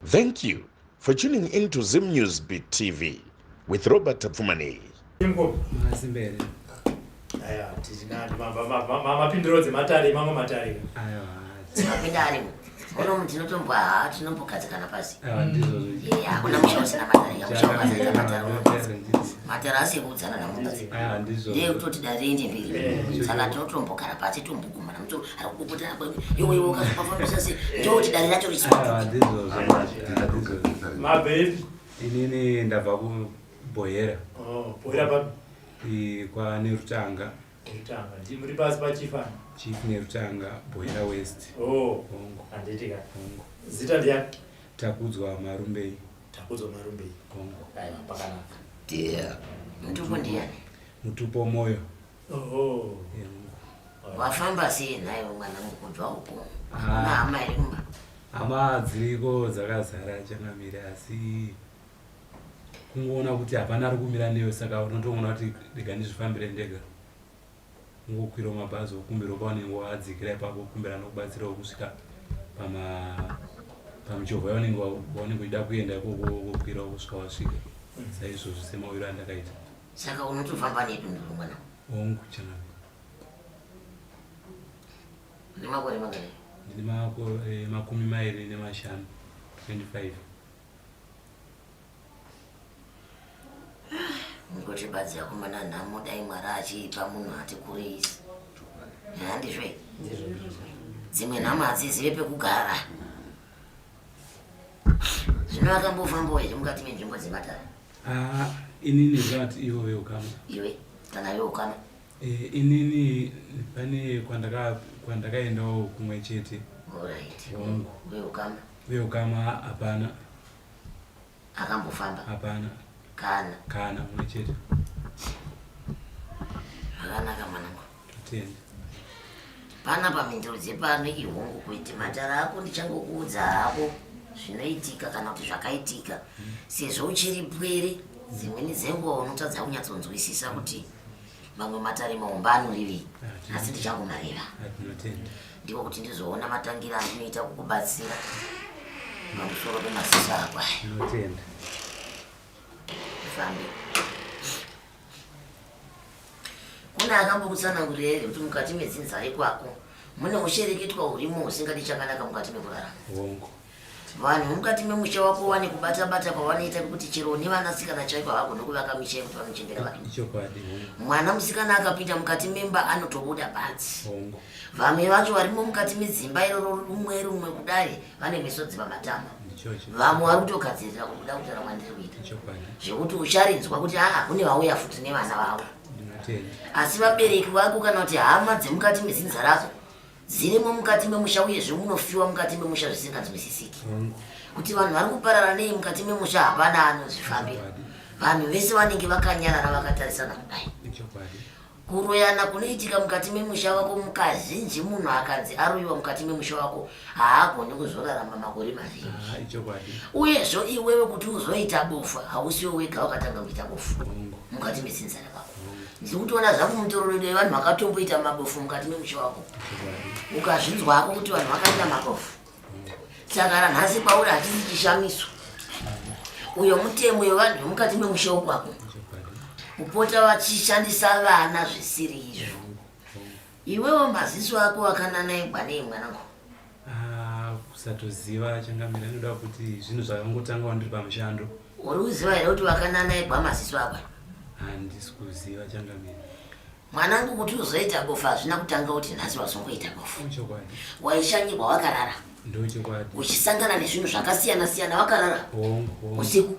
Thank you for tuning in to Zim News Beat TV with Robert Fumani. Materasi kudzana na mungazi. Ndiye kutoti darinde mbili. Saka totombo karapati tombugumana mtu akukupota iwe ukazopafambisa se ndoti dare racho riswa. My baby. Inini ndabva kuBhoyera. Bhoyera pa kwa Nerutanga. Nerutanga. Muri basi pa Chief. Chief Nerutanga, Bhoyera West. Hongo. Anditika. Hongo. Zita ndiya Takudzwa Marumbei. Takudzwa Marumbei. Hongo. Aiwa pakanaka. Dear. Mutupo ndiani? Mutupo moyo. Wafamba sei naye mwana mukubva upo. Na ama irimba. Ama dziriko dzakazara changamira asi kungoona kuti hapana ari kumira neyo saka unotoona kuti ndikandizvifambire ndega. Ngokwira mabhazi okumbira paunenge wadzikira ipapo kumbira nokubatsirawo kusvika pamuchovha yaunenge uida kuenda ikoko wokwira kusvika wasvika. Saizvozvo semawiro andakaita. Saka unotofamba nedundu mwana. Hongu changamira. Nemakore mangani? Ndine makumi mairi nemashanu 25. Ngoti badzi yakomana nhamo dai Mwari achipa munhu ati kureisi. Handizve. Dzimwe nhamo hadzizive pekugara. Zvino akambofambawo here mukati menzvimbo dzematara? Inini ndingati ivo veukama. Iwe kana veukama? Inini pane kwandakaendawo kumwe chete. Alright. Hongu. Veukama? Veukama hapana. Akambofamba? Hapana. Kana mwe chete. Zvakanaka mwanangu. Totenda. Pana pamindiro dzepano ihongu kuiti matara ako ndichangokuudza hako zvinoitika kana kuti zvakaitika. Sezvo uchiri pwere, dzimweni dzenguva unotadza kunyatsonzwisisa kuti mamwe matare maomba anorivei. Asi ndichangomareva. Ndiko kuti ndizoona matangira andinoita kukubatsira pamusoro pemaziso ako aya. Ndinotenda. Fambe. Kuna akambokutsanangurira here kuti mukati medzinzari kwako mune ushereketwa hurimo usingadi chakanaka mukati mekurarama. Hongu. Vanhu mukati memusha wako wane kubata-bata kwavanoita kuti chero nevanasikana chaiko havagone kuvaka misha yekuti vanochembera vanhu. Ichokwadi. Mwana musikana akapinda mukati memba anotobuda panze. Hongu. Vamwe vacho varimo mukati medzimba iroro rumwe kudare vane misodzi pamatama. Vamwe vari kutogadzirira kubuda kuti ramwandiri kuita. Zvekuti ucharinzwa kuti kune vauya futi nevana vavo. Asi vabereki vako kana kuti hama dzemukati mezinza rako dzirimo mukati memusha uyezve munofiwa mukati memusha zvisinganzwisisiki. Kuti vanhu vari kuparara nei mukati memusha hapana anozvifambira. Vanhu vese vanenge vakanyarara vakatarisana kudai. Kuroyana kunoitika mukati memusha wako mukazhinji munhu akadzi aroyiwa mukati memusha wako haagoni kuzorarama makore mazhinji. Uyezve iwewe kuti uzoita bofu hausiwo wega wakatanga kuita bofu mukati mezinza rako. Ndikutoona zvaku mutororo wevanhu vakatomboita mabofu mukati memusha wako. Ukazvinzwako kuti vanhu vakaita mabofu. Saka ranhasi kwauri hatisi chishamiso. Uyo mutemo wevanhu vemukati memusha wako. Kupota vachishandisa vana zvisiri izvo. Iwewo maziso ako akananaigwa nei mwanangu? Kusatoziva changamira ndoda kuti zvinhu zvakangotanga ndiri pamushando. Uri kuziva here kuti wakananaigwa maziso ako? Handisi kuziva changamira. Mwanangu kuti uzoita bofu hazvina kutanga kuti nhasi wazongoita bofu. Waishanyirwa wakarara. Ndochokwadi. Uchisangana nezvinhu zvakasiyana-siyana wakarara. Usiku.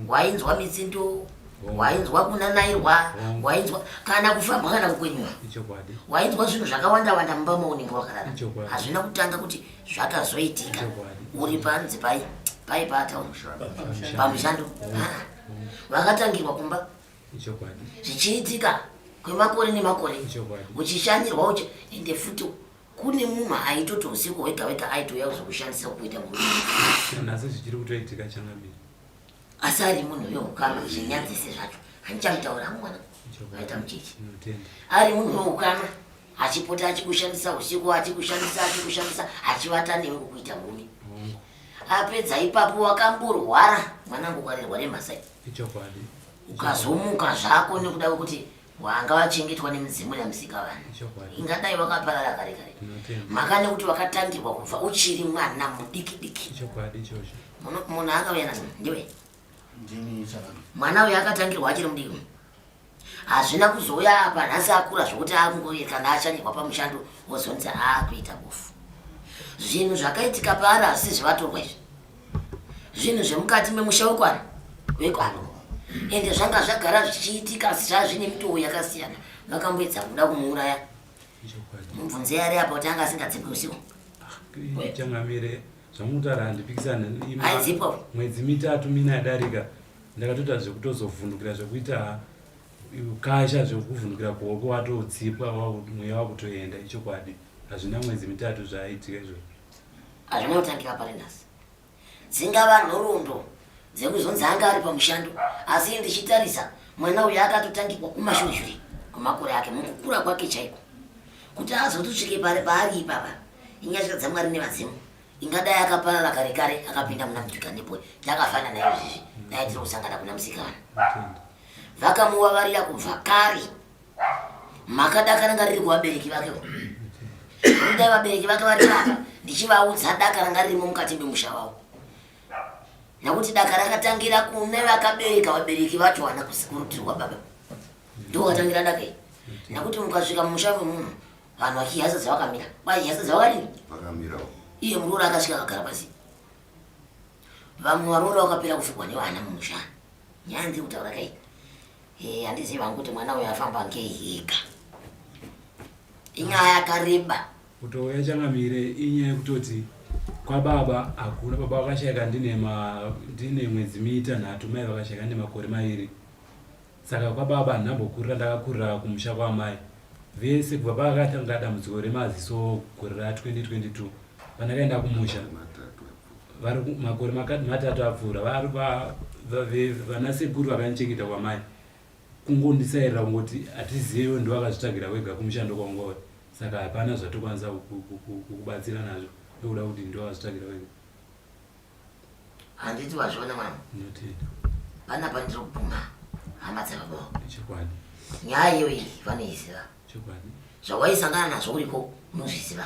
Wainzwa mitsindo. Wainzwa kunanairwa. Wainzwa kana kufamba kana kukwenywa. Wainzwa zvinhu zvakawanda mumba maunenge wakarara. Hazvina kutanga kuti zvakazoitika. Uri panze paipata pamushando. Vakatangirwa kumba. Zvichiitika kwemakore nemakore. Uchishanyirwa ende futi kune munhu aitoti usiku wega aitouya kuzokushandisa kuita murume. Nhasi zvichiri kutoitika changamira. Asi ari munhu weukama zvinyadzise zvacho handichamutaura mwana aita muchechi. Ari munhu weukama achipota achikushandisa usiku achikushandisa achivata newe kukuita murume. apedza ipapo wakamborwara mwanangu ukarerwa nemhasai ichokwadi ukazomuka zvako nekuda kwekuti wanga wachengetwa nemidzimu yamusikavanhu ingadai wakaparara kare kare maka nekuti wakatangirwa kubva uchiri mwana mudiki diki munhu akauya nazvo ndiwe mwana uyo akatangirwa achiri mudiki hazvina kuzouya apa nhasi akura zvokuti kana achanirwa pamushando wozonzi akuita bofu zvinhu zvakaitika paari hazisi zvevatorwa izvi zvinhu zvemukati memusha wekwano ende zvanga zvagara zvichiitika asi zvazvine mitoo yakasiyana vakamboedza kuda kumuuraya mubvunze yari apa kuti anga asingadzimbi usiku changamire zvamutaura handipikisana aizipo mwedzi 3 mina yadarika ndakatoita zvekutozovhundukira zvekuita ukasha zvekuvhundukira kuoko watodzipwa mweya wakutoenda ichokwadi hazvina mwedzi 3 zvaiitika izvo hazvina kutangira pari nhasi dzingava nhoroondo dzekuzonzi anga ari pamushando asi ndichitarisa mwana uyu akatotangirwa kumashure kwemakore ake mukukura kwake chaiko kuti azotosvike pari paari ipapa inyasha dzamwari nevadzimu ingadai akaparara kare kare akapinda muna mudhikanepo takafanana nayo izvizvi dai tiri kusangana kuna musikana vakamuvavarira kubva kare makadaka ranga riri kuvabereki vakevo kudai vabereki vake vari apa ndichivaudza daka ranga ririmo mukati memusha wavo nekuti daka rakatangira kune vakabereka vabereki vacho vana kusikurutirwa baba ndo katangira daka iyi nekuti mukasvika mumusha memunhu vanhu vachihasa dzavakamira vaihasa dzavakadini iye muroora akasvika akagara pasi vamwe varoora vakapera kufikwa nevana mumusha nyaya ndiri kutaura kai handizivi vangu kuti mwana uyo afamba ngehega inyaya yakareba kutouya changamire inyaya yekutoti kwababa hakuna baba vakashayika ndine mwedzi 3 mai vakashayika nemakore 2 saka kwababa ndinambokurira ndakakurira kumusha kwamai vese kubva pakatanga dambudziko remaziso gore ra2022 pandakaenda kumusha vari makore 3 apfuura vari vana sekuru vakandichengeta kwamai kungondisairira kungoti hatizivewo ndovakazvitsvagira wega kumushando kwangwari saka hapana zvatokwanisa kukubatsira nazvo ndokuda kuti ndovakazvitsvagira wega handiti wazviona mwana pana pandiri kupuma hama dzavavo chikwadi nyaya iyoyi vanoiziva zvawaisangana nazvo uriko unozviziva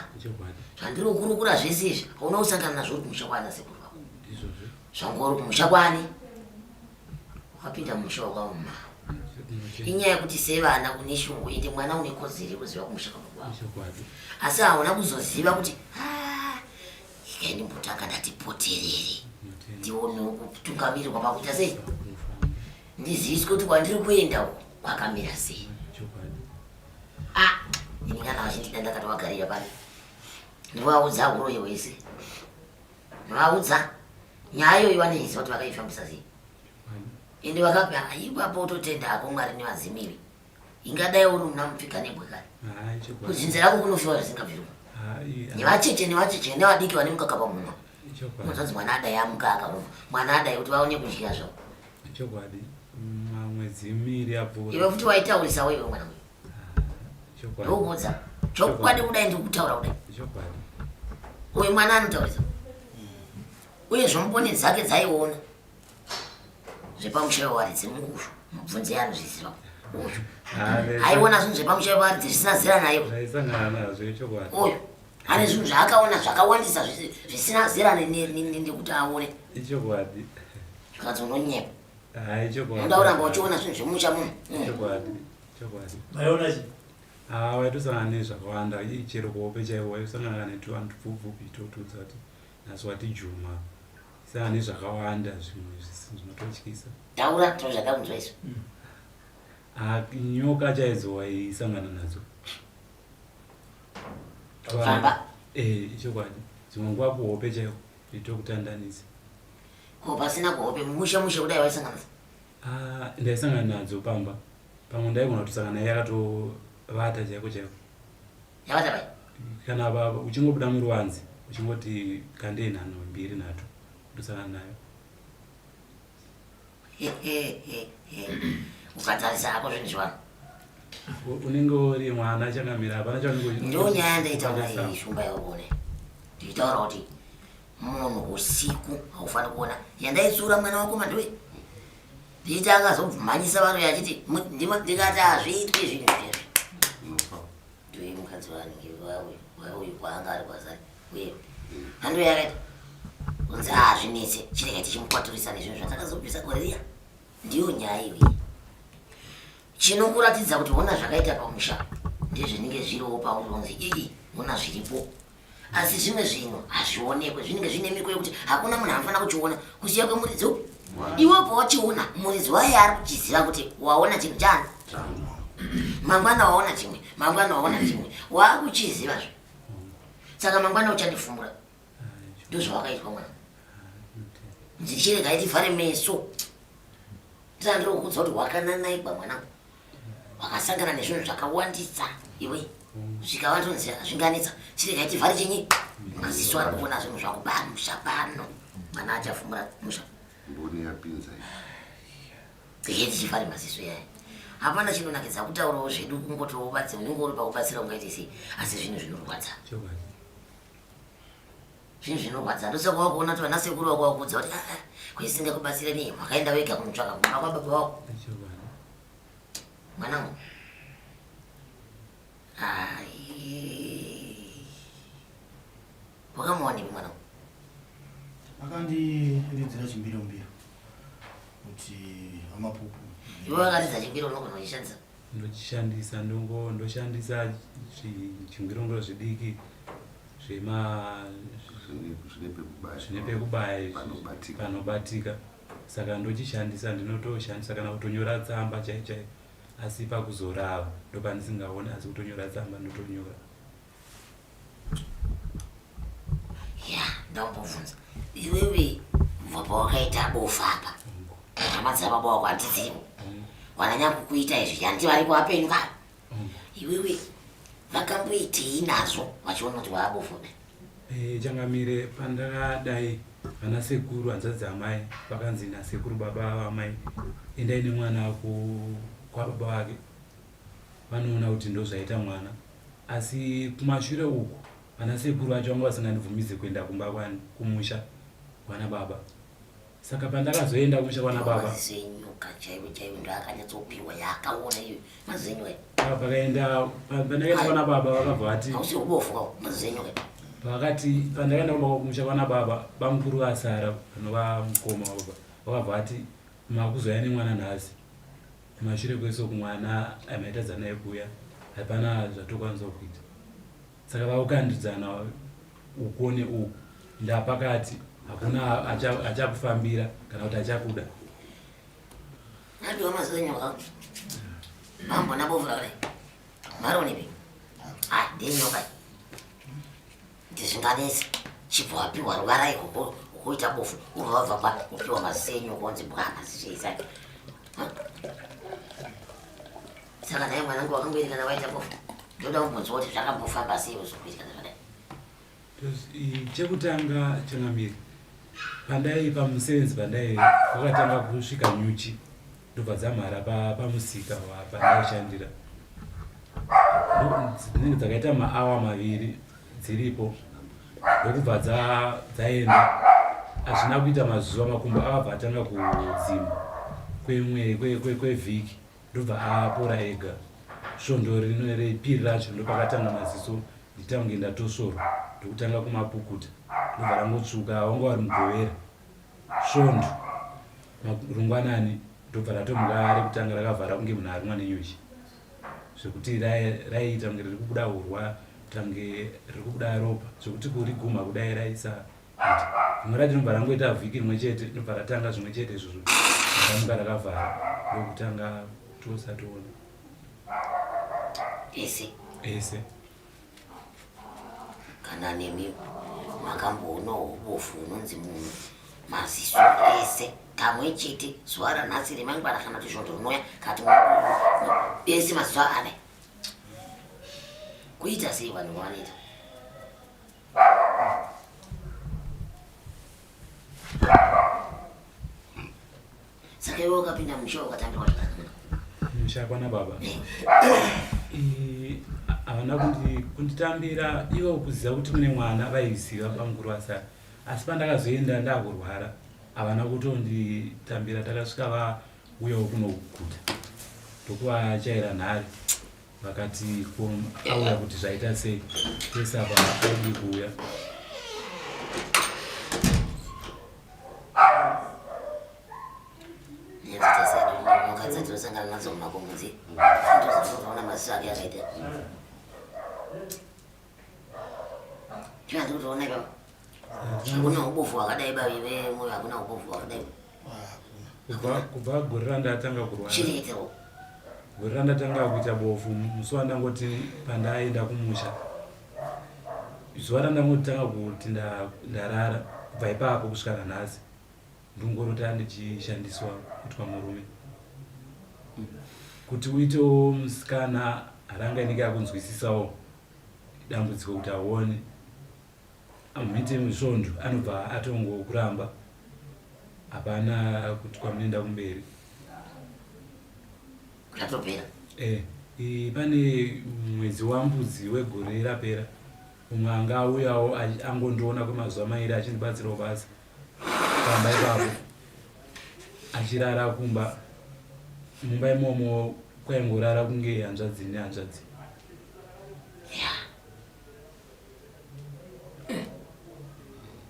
zvandiri kukurukura zvese izvi hauna kusangana nazvo uri kumusha kwana sekuru vako zvangori kumusha kwani wakapinda mumusha wakwamuma inyaya yekuti sevana une shungu ende mwana une kodzero yekuziva kumusha kwako asi hauna kuzoziva kuti ikaindimbotaka ndatipoterere ndione kutungamirirwa pakuita sei ndiziviswe kuti kwandiri kuenda kwakamira sei iningana vachindida ndakatovagarira pari ndivaudza huroyo wese ndivaudza nyaya iyoyi vaneiziva kuti vakaifambisa sei ende vakapea ipapo utotenda ako mwari nevazimivi ingadai uri muna mupfika nebwekare kuzinze rako kunofiwa zvisingabviru nevacheche nevadiki vane mukaka pamunwa unozanzi mwana adai amuka akaruma mwana adai kuti vaone kudya zvavo chokwadi mwedzi 2 apfuura iwe futi waitaurisa wewe mwana uyu ndokuudza chokwadi kudai ndiri kutaura kudai uyu mwana anotaurisa uye zvomubone dzake dzaiona zvepamushayo wari dzemukushu mubvunze anozviziva uyu aiona zvinhu zvepamushayo wari zvisina zera nayo uyu ane zvinhu zvaakaona zvakawandisa zvisina zera nekuti aone zvikadzononyepa unoda kuramba uchiona zvinhu zvemusha munhu maiona chi waitosangana nezvakawanda chero kuhope chaiwo waisangana netuvanhu tupfupfupi totudza kuti nhasi wati juma sangana nezvakawanda zvimwe zvinototyisa taura to zvadakunzwa izvo nyoka chaidzo waisangana nadzo famba ichokwadi dzimwe nguva kuhope chaiwo itokutandanisa ko pasina kuhope mushe kudai waisangana ndaisangana nadzo pamba pamwe ndaigona kutosangana yakatovata chaiko chaiko yavata pai kana baba uchingobuda muruwanzi uchingoti kandei 2 kutosangana nayo ukatarisa ako zvinhu zvivano unenge uri mwana changamira hapana ndo nyaya ndaitaura iyi shumba yaone ndichitaura kuti munhu usiku haufani kuona yandaitsura mwana wako mandiwe ndiita akazobvumanyisa vanhu yachiti ndikati hazviitwi zvinhu izvezvi ndiwe mukadzi wanenge wauyu kwaanga ari kwazari uye hando yakaita kunzi hazvinetse chireka tichimukwaturisa nezvinhu zvatakazobvisa gore riya ndiyo nyaya iwe chinokuratidza kuti una zvakaita pamusha ndezvinenge zviriwo pauri kunzi ii una zviripo asi zvimwe zvinhu hazvionekwe zvinenge zvine miko yekuti hakuna munhu anofanira kuchiona kusiya kwemuridzi iwepo wachiona muridzi waye ari kuchiziva kuti waona chinhu chani mangwana waona chimwe mangwana waona chimwe waakuchizivazve saka mangwana uchandifumura ndozvawakaitwa mwana ndichirega itivhare meso ndisandiri kukudza kuti wakananaikwa mwanangu wakasangana nezvinhu zvakawandisa iwe zvikavatonzi zvinganetsa chirega itivhare chinyi maziso ari kuona zvinhu zvakuba musha pano mwana achafumura musha mboni yapinza tichivhare maziso yaye hapana chinonakidza kutaurawo zvedu kungotobatsira unenge uri pakubatsira ungaiti sei asi zvinhu zvinorwadza zvinhu zvinorwadza ndosaka wakuona kuti vana sekuru wako wakudza kuti kwesingakubatsira nei wakaenda wega kunotsvaka kumba kwababa wako mwanangu wakamuwanepi mwanangu akandiridzira chimbirombiro kuti amapupu iwe wakaridza chimbiro unogona kuchishandisa ndochishandisa ndoshandisa chingirongoro zvidiki zvine pekubaya panobatika saka ndochishandisa ndinotoshandisa kana kutonyora tsamba chaichai asi pakuzorava ndopandisingaoni asi kutonyora tsamba ndotonyora ya ndambobvunza iwewe kubva pawakaita bofa apa hama baba wako handidzivo wananya kukuita izvi yandi varipo apenyu kavo iwewe vakamboitei nazvo vachiona kuti vaabofuda changamire pandakadai vana sekuru hanzvadzi amai vakanzi nasekuru baba vamai endai nemwana kwababa vake vanoona kuti ndozvaita mwana asi kumashure uku vana sekuru vacho vanga vasingandibvumidze kuenda kumba kumusha kwana baba saka pandakazoenda kumusha kwana baba mazinyuka chaivo chaivo ndo akanyatsopiwa yaakaona iyo mazinyuka pandakaenda kwana baba vakabva vati hausi kubofuka mazinyuka pakati pandakaenda kumusha kwana baba bamukuru vasara vanova mukoma wababa vakabva vati makuzoya nemwana nhasi mashure kwese kumwana amaitadza naye kuya hapana zvatokwanisa kuita saka vakukandidzana uko neuku ndapakati hakuna achakufambira kana kuti achakuda nadiwa mazinyuka mambona bovura kudai maronipi ndinyoka ndizvinganesi chibva wapiwa ruvara ikoko ukuita bofu uruvabva pa upiwa masenyu konzi bwana zvicheisa saka naye mwanangu wakangoitikana waita bofu ndoda kumbonzwa kuti zvakambofamba sei uzokuitikana zvadai chekutanga changamiri pandai pamusevenzi pandai wakatanga kusvika nyuchi ndobva dzamhara pamusika pandaishandira dzinenge dzakaita maawa maviri dziripo ndokubva dzaenda hazvina kuita mazuva makumbo akabva atanga kudzima kwevhiki ndobva apora ega svondo repiri racho ndopakatanga maziso nditange ndatosvorwa ndokutanga kumapukuta ndobva rangotsvuka wanga wari mugovera svondo rungwanani ndobva ratomuka rekutanga rakavhara kunge munhu arimwa nenyuchi zvekuti raiita kunge riri kubuda urwa tange riri kubuda ropa zvekuti kuriguma kudai raisa rimwe racho ndobva rangoita vhiki rimwe chete ndobva ratanga zvimwe chete izvozvo ramuka rakavhara ndokutanga tosatoona ese kana nemi makamboonawo ubofu unonzi munhu maziso ese kamwe chete zuva ranhasi remangwana kana kuti svondo rinoya kati ese maziso ane kuita sei vanhu vanoita saka iwe ukapinda musha ukatambirwa zvakanaka musha kwana baba havana kunditambira ivo kuziva kuti mune mwana vaiziva bamukuru vasara asi pandakazoenda ndakurwara havana kutonditambira. Takasvika vauyawo kuno kuguta ndokuvachaira nhare vakati auya kuti zvaita sei pesa aidi kuuya. Sangana nazo mumakomozi ndozoona maziso ake akaita chivandi kutoona ipapa hakuna ubofu wakadai bavive moyo hakuna ubofu wakadai kubva gore randatanga kurwara chireetero gore randatanga kuita bofu musi wandangoti pandaenda kumusha zuva randangotanga kuti ndarara kubva ipapo kusvika nanhasi ndongorota ndichishandiswa kuitwa murume kuti uitewo musikana harangainenge akunzwisisawo dambudziko kuti aone amuite svondo anobva atongokuramba hapana kuti kwamunoenda kumberi kutopera. Pane mwedzi wambudzi wegore rapera umwe anga auyawo angondiona kwemazuva mairi achindibatsirawo basa pamba ipapo achirara kumba. Mumba imomo kwaingorara kunge hanzvadzi nehanzvadzi.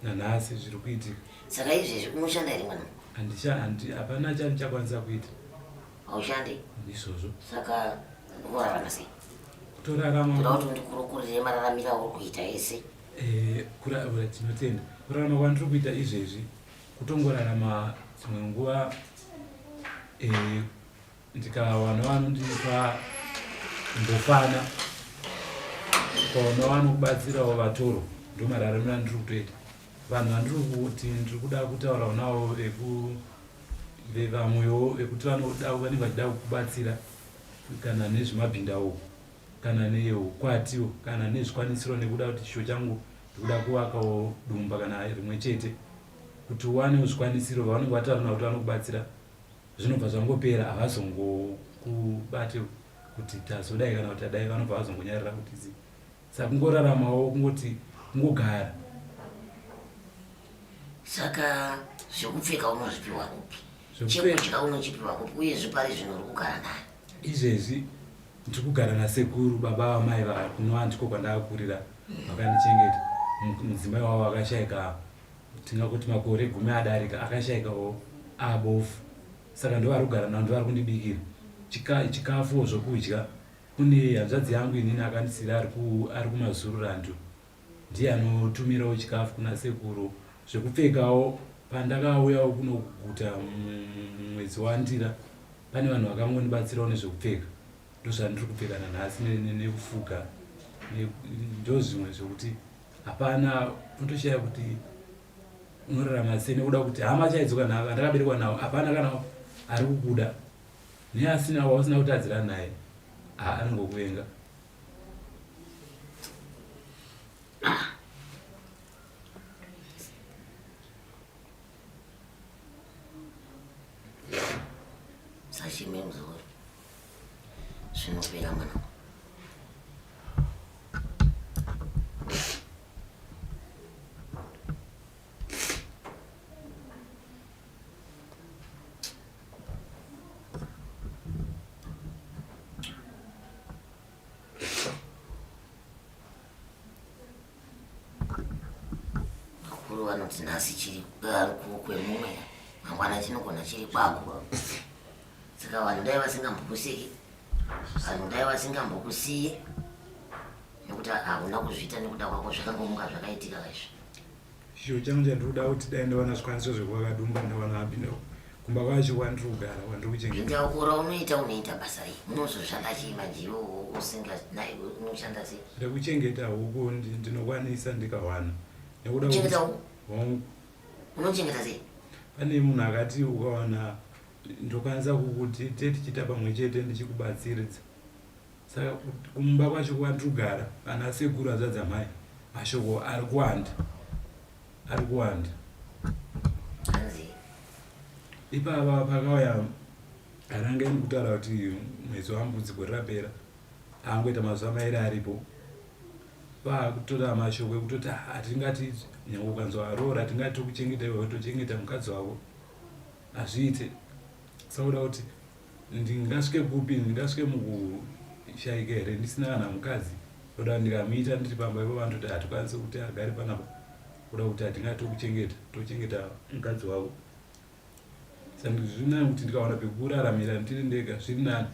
Nanhasi zviri kuitika. Saka izvezvi unoshanda here mwana? Hapana chandichakwanisa kuita. Haushandi? Izvozvo. Saka unorarama sei? Kutorarama. Toda kuti ndikurukurire mararamiro auri kuita ese. Tinotenda. Kurarama kwandiri kuita izvezvi kutongorarama dzimwe nguva ndikawana vanondipa mbofana ukaona vanokubatsirawo vatoro ndo mararamiro andiri kutoita. Vanhu vandiri kuti ndiri kuda kutaura navo vevamwewo vekuti vanenge vachida kukubatsira kana nezvemabhindawo kana neukwatiwo kana nezvikwanisiro nekuda kuti chisho changu ndikuda kuvakawo dumba kana rimwe chete kuti uwanewo zvikwanisiro vavanenge vataura kuti vanokubatsira zvinobva zvangopera havazongokubate kuti tazodai kana kuti tadai vanobva vazongonyarira kuti zi saka kungoraramawo kungoti kungogara. Saka zvekupfeka unozvipiwa kupi? Chekudya unochipiwa kupi? Uye zvipari zvino uri kugara naye? Izvezvi ndiri kugara nasekuru baba vamai kunova ndiko kwandakakurira vakandichengeta. Mudzimai wavo akashayika tingakuti makore 10 adarika akashayikawo abofu. Saka ndo vari kugara navo, ndo vari kundibikira chikafu zvokudya. Kune hanzvadzi yangu inini akandisira ari kumazururando ndiye anotumirawo chikafu kuna sekuru. Zvekupfekawo pandakauyawo kuno kuguta mwedzi wandira pane vanhu vakangondibatsirawo nezvekupfeka ndozvandiri kupfeka nanhasi nekufuga ndo zvimwe zvokuti hapana unotoshaya kuti unorarama sei nekuda kuti hama chaidzoka navo andakaberekwa navo hapana kana ari kukuda neasina wausina kutadzira naye anongokuvenga. Sashime mzuri zvinopera mwana. Vakuru vanoti nhasi chiri kwemumwe mangwana chinogona chiri kwako. Saka vanhu dai vasingambokuseki, vanhu dai vasingambokusiyi nekuti hakuna kuzviita nekuda kwako zvakangomuka zvakaitika kaizvo. Chisho changu chandiri kuda kuti dai ndawana zvikwanisiro zvekuvakadumba ndawana mabinda kumba kwacho kwandiri kugara kwandiri kuchengeta. Ndaukura unoita basa rei? Unozoshanda chii manjiwo usinganai unoshanda sei? Rekuchengeta huku ndinokwanisa ndikawana. Kuchengeta huku? Unochengeta sei? Pane munhu akati ukawana ndokwanisa kukuti tichita pamwe chete ndichikubatsiridza. Saka kumba kwacho kwandiri kugara ana sekuru azadzamai mashoko ari kuwanda. Ipapa pakauya harangaini kutaura kuti mwedzi wambudzi gore rapera angoita mazuva mairi aripo pakutora mashoko ekutoti hatingati nyange ukanzwa arora hatingati tokuchengeta iwe tochengeta mukadzi wako hazviite. Sauda kuti ndingasvike kupi, ndingasvike mukushaika here ndisina kana mukadzi oda ndikamuita ndiri pamba ipo vanhu kuti hatikwanisi kuti agare panapa kuda kuti hatingati tochengeta mukadzi wako. Saka zviri nani kuti ndikawana pekuraramira ndiri ndega zviri nani.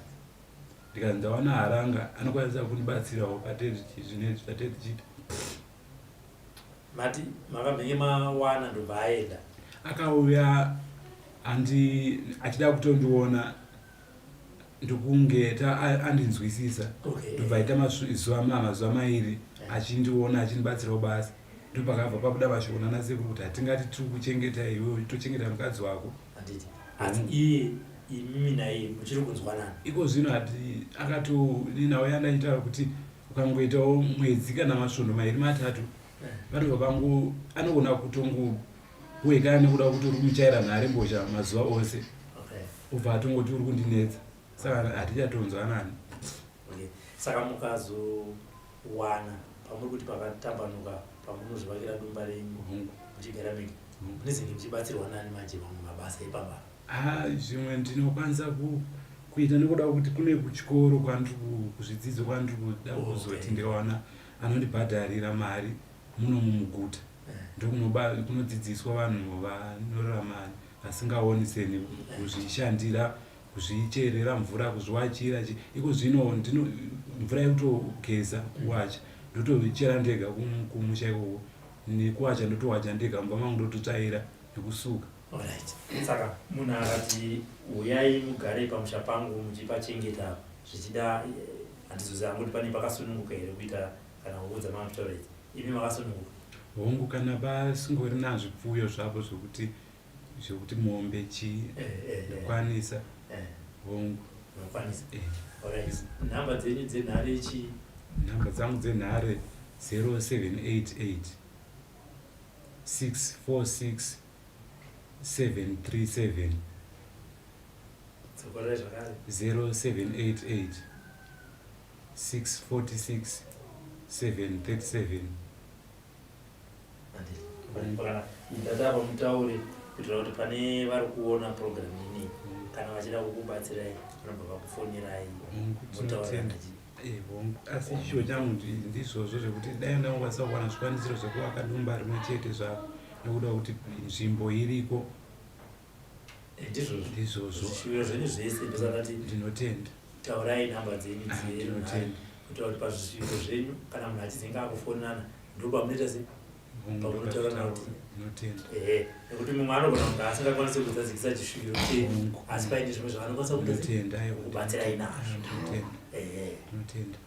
Ndikanzi ndawana haranga anokwanisa kundibatsirawo zvinezvi zvatiri tichiita. Mati makabvenge mawana ndobva aenda. Akauya achida kutondiona ndokunge andinzwisisa. Ndobva aita mazuva mairi achindiona achindibatsirawo basa. Ndopakabva pabuda mashoko nanasekuru kuti hatingati tiri kuchengeta iwe tochengeta mukadzi wako. Asi iye imimi naye muchiri kunzwanana. Iko zvino hati akatoninawo yandaitaura kuti ukangoitawo mwedzi kana masvondo mairi matatu vanobva pangu anogona kutongokuwekana nekuda kuti uri kumuchaira nhare mbozha mazuva ose ubva atongoti uri kundinetsa. Saka hatichatonzwanani. Saka mukazowana pamuri kuti pakatambanuka pamunozvivakira dumba renyu muchigara mega munezenge muchibatsirwa nani manje mamwe mabasa ipamba? Zvimwe ndinokwanisa kuita nekuda kuti kune kuchikoro kuzvidzidzo kwandiri kuda kuzoti ndikawana anondibhadharira mari muno mumuguta. Ndokunodzidziswa vanhu vanorarama vasingaoni seni kuzvishandira, kuzvicherera mvura, kuzviwachira. Iko zvino mvura yekutogeza kuwacha ndotochera ndega kumusha ikoko, nekuwacha ndotowacha ndega, mumba mangu ndototsvaira nekusuka. Alright. Saka munhu akati uyai mugare pamusha pangu muchipachengeta zvichida handizoziva kuti pane pakasununguka here kuita kana kuudza mamatoret. Imi makasununguka? Hongu kana pasingori nazvipfuyo zvapo zvokuti mombe ndokwanisa. Hongu. Unokwanisa? Alright. Nhamba dzenyu dzenhare chi? Nhamba dzangu dzenhare 0788 646 737. 0788 646 737. Ndatava mutaure kuitira kuti pane vari kuona program ini kana vachida kukubatsirai vanobva vakufonirai mutaura. Asi chishuwo changu ndizvozvo zvekuti dai ndangokwanisa kuwana zvikwanisiro zvekuvaka dumba rimwe chete zvako nekuda kuti nzvimbo iriko. Ndizvozvo zviro zvenyu zvese ndosakati ndinotenda. Taurai nhamba dzenyu dzekuitira kuti pazviro zvenyu kana munhu achizinga akufonana ndopamunoita sei pamunotaura nakuti ndinotenda. Nekuti mumwe anogona kunge asingakwanisi kudzadzikisa chisviro chenyu asi paine zvimwe zvaanokwanisa kubatsirai nazvo. Ndinotenda.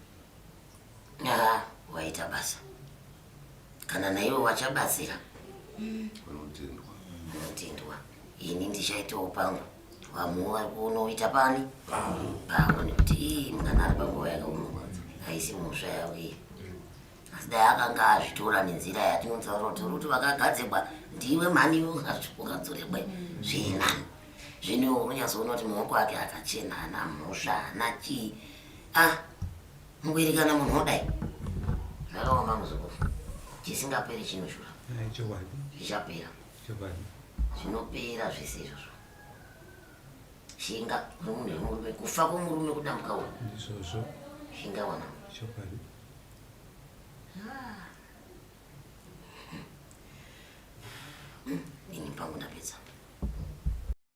Waita basa. Kana naiwe wachabatsira unotendwa. Ini ndichaitawo pangu. Vamwe vari kunoita pani pamwe nekuti mwana ari panguva yakaoma haisi musva yavo iyi. Asi dai akanga azvitora nenzira yatinotsaura kuti vakagadzirwa ndiwe mhani ukadzorebwa zvinani. Zvino unonyatsoona kuti maoko ake akachena, hana mhosva, hana chii. Mungwerikana munhu odai zvakaoma muzukuru. Chisingaperi chinoshura zvichapera, zvinopera zvese izvozvo. Shinga murume kufa kwomurume kudambuka uyu ndizvozvo. Shinga wana ini pangu ndapedza.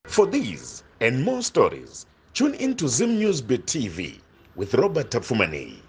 For these and more stories, tune into Zim News Bit TV with Robert Tafumani.